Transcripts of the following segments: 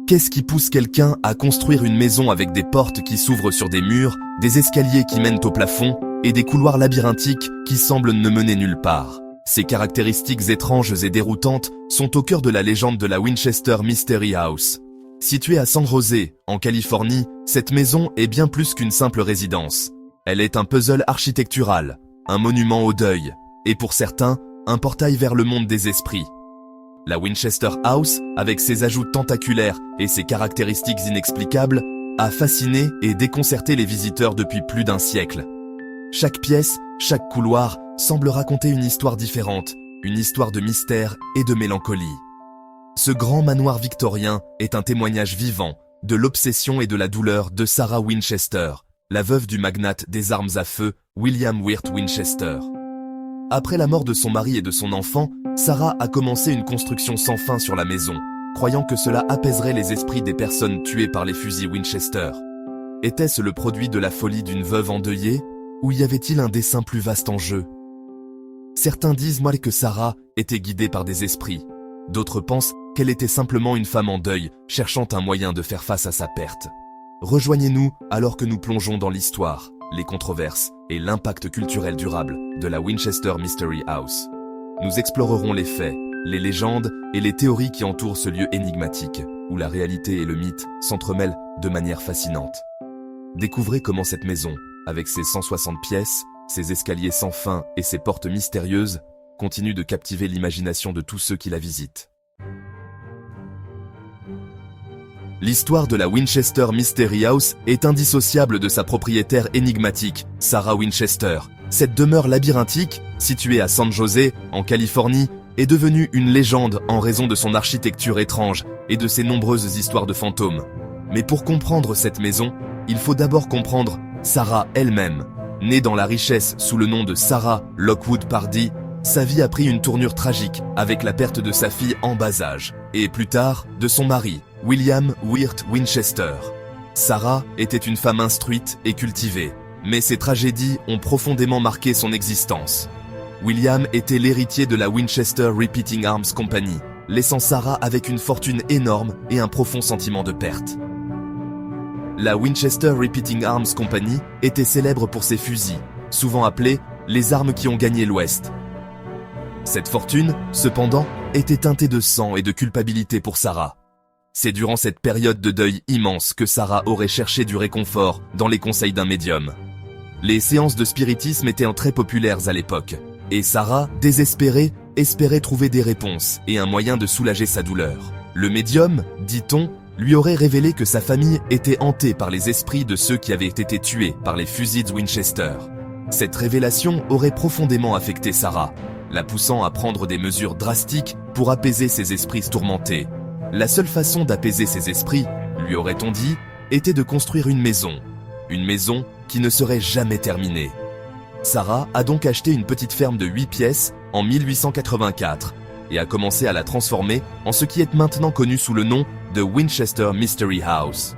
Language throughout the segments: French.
Qu'est-ce qui pousse quelqu'un à construire une maison avec des portes qui s'ouvrent sur des murs, des escaliers qui mènent au plafond et des couloirs labyrinthiques qui semblent ne mener nulle part? Ces caractéristiques étranges et déroutantes sont au cœur de la légende de la Winchester Mystery House. Située à San José, en Californie, cette maison est bien plus qu'une simple résidence. Elle est un puzzle architectural, un monument au deuil, et pour certains, un portail vers le monde des esprits. La Winchester House, avec ses ajouts tentaculaires et ses caractéristiques inexplicables, a fasciné et déconcerté les visiteurs depuis plus d'un siècle. Chaque pièce, chaque couloir semble raconter une histoire différente, une histoire de mystère et de mélancolie. Ce grand manoir victorien est un témoignage vivant de l'obsession et de la douleur de Sarah Winchester, la veuve du magnate des armes à feu William Wirt Winchester. Après la mort de son mari et de son enfant, Sarah a commencé une construction sans fin sur la maison, croyant que cela apaiserait les esprits des personnes tuées par les fusils Winchester. Était-ce le produit de la folie d'une veuve endeuillée, ou y avait-il un dessein plus vaste en jeu? Certains disent que Sarah était guidée par des esprits. D'autres pensent qu'elle était simplement une femme en deuil, cherchant un moyen de faire face à sa perte. Rejoignez-nous alors que nous plongeons dans l'histoire, les controverses et l'impact culturel durable de la Winchester Mystery House. Nous explorerons les faits, les légendes et les théories qui entourent ce lieu énigmatique, où la réalité et le mythe s'entremêlent de manière fascinante. Découvrez comment cette maison, avec ses 160 pièces, ses escaliers sans fin et ses portes mystérieuses, continue de captiver l'imagination de tous ceux qui la visitent. L'histoire de la Winchester Mystery House est indissociable de sa propriétaire énigmatique, Sarah Winchester. Cette demeure labyrinthique, située à San José, en Californie, est devenue une légende en raison de son architecture étrange et de ses nombreuses histoires de fantômes. Mais pour comprendre cette maison, il faut d'abord comprendre Sarah elle-même. Née dans la richesse sous le nom de Sarah Lockwood Pardee, sa vie a pris une tournure tragique avec la perte de sa fille en bas âge, et plus tard, de son mari, William Wirt Winchester. Sarah était une femme instruite et cultivée, mais ces tragédies ont profondément marqué son existence. William était l'héritier de la Winchester Repeating Arms Company, laissant Sarah avec une fortune énorme et un profond sentiment de perte. La Winchester Repeating Arms Company était célèbre pour ses fusils, souvent appelés les armes qui ont gagné l'Ouest. Cette fortune, cependant, était teintée de sang et de culpabilité pour Sarah. C'est durant cette période de deuil immense que Sarah aurait cherché du réconfort dans les conseils d'un médium. Les séances de spiritisme étaient très populaires à l'époque, et Sarah, désespérée, espérait trouver des réponses et un moyen de soulager sa douleur. Le médium, dit-on, lui aurait révélé que sa famille était hantée par les esprits de ceux qui avaient été tués par les fusils de Winchester. Cette révélation aurait profondément affecté Sarah, la poussant à prendre des mesures drastiques pour apaiser ses esprits tourmentés. La seule façon d'apaiser ces esprits, lui aurait-on dit, était de construire une maison qui ne serait jamais terminée. Sarah a donc acheté une petite ferme de 8 pièces en 1884 et a commencé à la transformer en ce qui est maintenant connu sous le nom de Winchester Mystery House.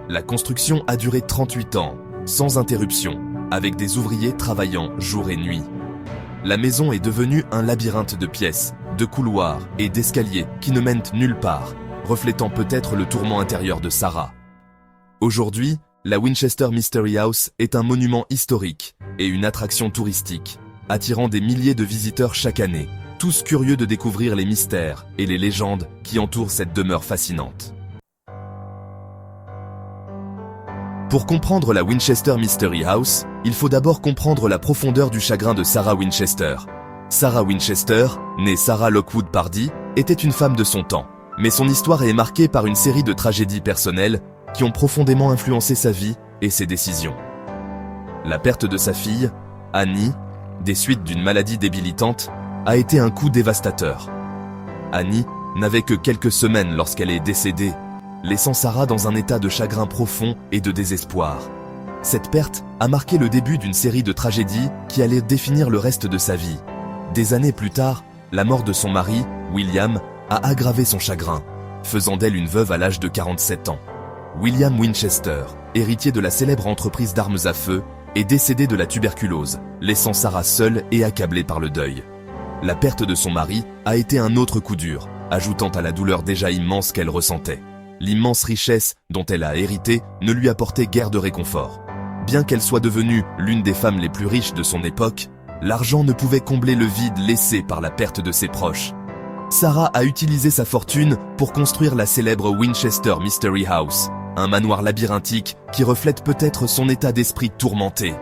La construction a duré 38 ans, sans interruption, avec des ouvriers travaillant jour et nuit. La maison est devenue un labyrinthe de pièces, de couloirs et d'escaliers qui ne mènent nulle part, reflétant peut-être le tourment intérieur de Sarah. Aujourd'hui, la Winchester Mystery House est un monument historique et une attraction touristique, attirant des milliers de visiteurs chaque année, tous curieux de découvrir les mystères et les légendes qui entourent cette demeure fascinante. Pour comprendre la Winchester Mystery House, il faut d'abord comprendre la profondeur du chagrin de Sarah Winchester. Sarah Winchester, née Sarah Lockwood Pardee, était une femme de son temps, mais son histoire est marquée par une série de tragédies personnelles qui ont profondément influencé sa vie et ses décisions. La perte de sa fille, Annie, des suites d'une maladie débilitante, a été un coup dévastateur. Annie n'avait que quelques semaines lorsqu'elle est décédée, laissant Sarah dans un état de chagrin profond et de désespoir. Cette perte a marqué le début d'une série de tragédies qui allaient définir le reste de sa vie. Des années plus tard, la mort de son mari, William, a aggravé son chagrin, faisant d'elle une veuve à l'âge de 47 ans. William Winchester, héritier de la célèbre entreprise d'armes à feu, est décédé de la tuberculose, laissant Sarah seule et accablée par le deuil. La perte de son mari a été un autre coup dur, ajoutant à la douleur déjà immense qu'elle ressentait. L'immense richesse dont elle a hérité ne lui apportait guère de réconfort. Bien qu'elle soit devenue l'une des femmes les plus riches de son époque, l'argent ne pouvait combler le vide laissé par la perte de ses proches. Sarah a utilisé sa fortune pour construire la célèbre Winchester Mystery House, un manoir labyrinthique qui reflète peut-être son état d'esprit tourmenté.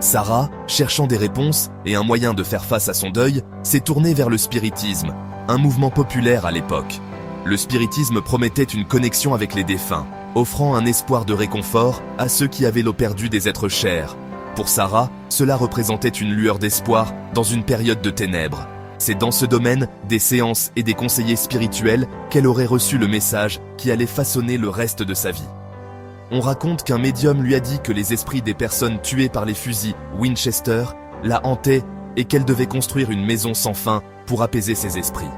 Sarah, cherchant des réponses et un moyen de faire face à son deuil, s'est tournée vers le spiritisme, un mouvement populaire à l'époque. Le spiritisme promettait une connexion avec les défunts, offrant un espoir de réconfort à ceux qui avaient l'eau perdue des êtres chers. Pour Sarah, cela représentait une lueur d'espoir dans une période de ténèbres. C'est dans ce domaine des séances et des conseillers spirituels qu'elle aurait reçu le message qui allait façonner le reste de sa vie. On raconte qu'un médium lui a dit que les esprits des personnes tuées par les fusils Winchester la hantaient et qu'elle devait construire une maison sans fin pour apaiser ces esprits.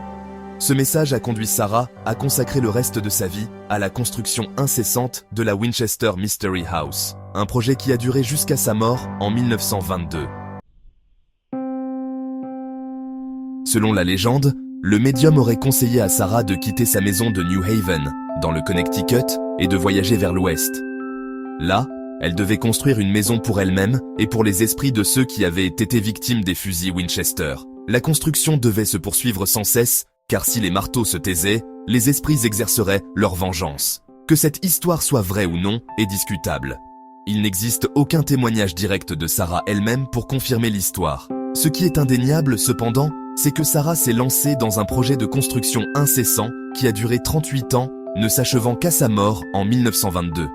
Ce message a conduit Sarah à consacrer le reste de sa vie à la construction incessante de la Winchester Mystery House, un projet qui a duré jusqu'à sa mort en 1922. Selon la légende, le médium aurait conseillé à Sarah de quitter sa maison de New Haven, dans le Connecticut, et de voyager vers l'ouest. Là, elle devait construire une maison pour elle-même et pour les esprits de ceux qui avaient été victimes des fusils Winchester. La construction devait se poursuivre sans cesse, car si les marteaux se taisaient, les esprits exerceraient leur vengeance. Que cette histoire soit vraie ou non est discutable. Il n'existe aucun témoignage direct de Sarah elle-même pour confirmer l'histoire. Ce qui est indéniable, cependant, c'est que Sarah s'est lancée dans un projet de construction incessant qui a duré 38 ans, ne s'achevant qu'à sa mort en 1922.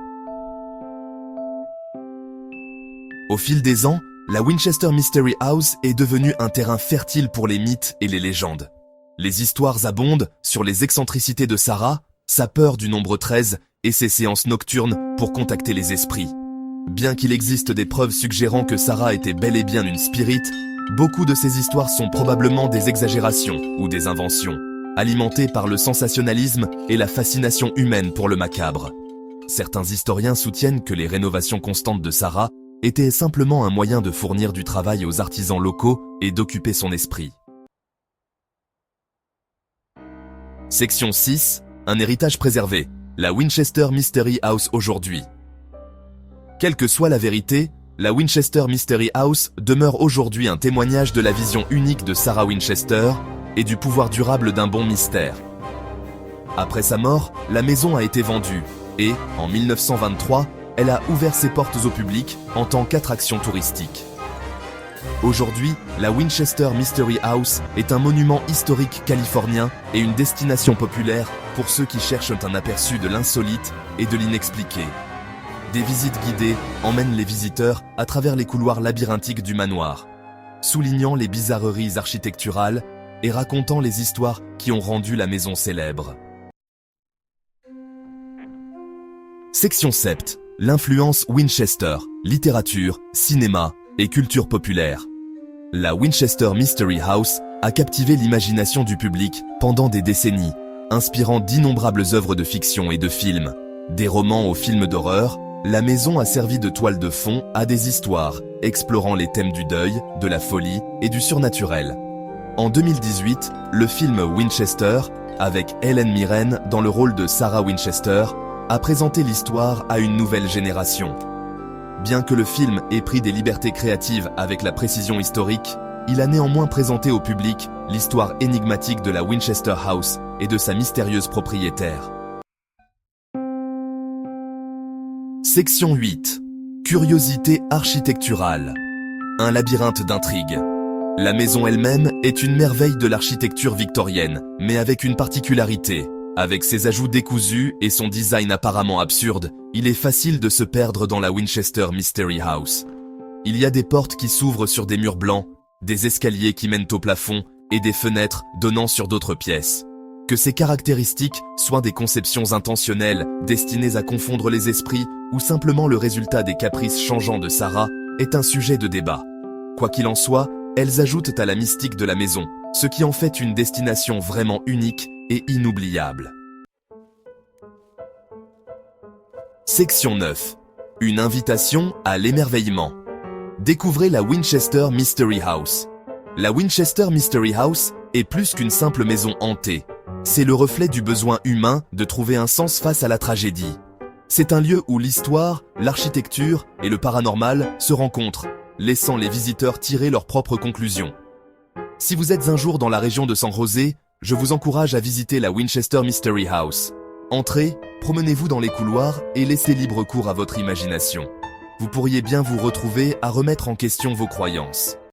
Au fil des ans, la Winchester Mystery House est devenue un terrain fertile pour les mythes et les légendes. Les histoires abondent sur les excentricités de Sarah, sa peur du nombre 13 et ses séances nocturnes pour contacter les esprits. Bien qu'il existe des preuves suggérant que Sarah était bel et bien une spirit, beaucoup de ces histoires sont probablement des exagérations ou des inventions, alimentées par le sensationnalisme et la fascination humaine pour le macabre. Certains historiens soutiennent que les rénovations constantes de Sarah étaient simplement un moyen de fournir du travail aux artisans locaux et d'occuper son esprit. Section 6. Un héritage préservé. La Winchester Mystery House aujourd'hui. Quelle que soit la vérité, la Winchester Mystery House demeure aujourd'hui un témoignage de la vision unique de Sarah Winchester et du pouvoir durable d'un bon mystère. Après sa mort, la maison a été vendue et, en 1923, elle a ouvert ses portes au public en tant qu'attraction touristique. Aujourd'hui, la Winchester Mystery House est un monument historique californien et une destination populaire pour ceux qui cherchent un aperçu de l'insolite et de l'inexpliqué. Des visites guidées emmènent les visiteurs à travers les couloirs labyrinthiques du manoir, soulignant les bizarreries architecturales et racontant les histoires qui ont rendu la maison célèbre. Section 7. L'influence Winchester, littérature, cinéma et culture populaire. La Winchester Mystery House a captivé l'imagination du public pendant des décennies, inspirant d'innombrables œuvres de fiction et de films. Des romans aux films d'horreur, la maison a servi de toile de fond à des histoires, explorant les thèmes du deuil, de la folie et du surnaturel. En 2018, le film Winchester, avec Helen Mirren dans le rôle de Sarah Winchester, a présenté l'histoire à une nouvelle génération. Bien que le film ait pris des libertés créatives avec la précision historique, il a néanmoins présenté au public l'histoire énigmatique de la Winchester House et de sa mystérieuse propriétaire. Section 8. Curiosité architecturale. Un labyrinthe d'intrigues. La maison elle-même est une merveille de l'architecture victorienne, mais avec une particularité. Avec ses ajouts décousus et son design apparemment absurde, il est facile de se perdre dans la Winchester Mystery House. Il y a des portes qui s'ouvrent sur des murs blancs, des escaliers qui mènent au plafond et des fenêtres donnant sur d'autres pièces. Que ces caractéristiques soient des conceptions intentionnelles destinées à confondre les esprits ou simplement le résultat des caprices changeants de Sarah est un sujet de débat. Quoi qu'il en soit, elles ajoutent à la mystique de la maison, ce qui en fait une destination vraiment unique et inoubliable. Section 9. Une invitation à l'émerveillement. Découvrez la Winchester Mystery House. La Winchester Mystery House est plus qu'une simple maison hantée. C'est le reflet du besoin humain de trouver un sens face à la tragédie. C'est un lieu où l'histoire, l'architecture et le paranormal se rencontrent, laissant les visiteurs tirer leurs propres conclusions. Si vous êtes un jour dans la région de San José, je vous encourage à visiter la Winchester Mystery House. Entrez, promenez-vous dans les couloirs et laissez libre cours à votre imagination. Vous pourriez bien vous retrouver à remettre en question vos croyances.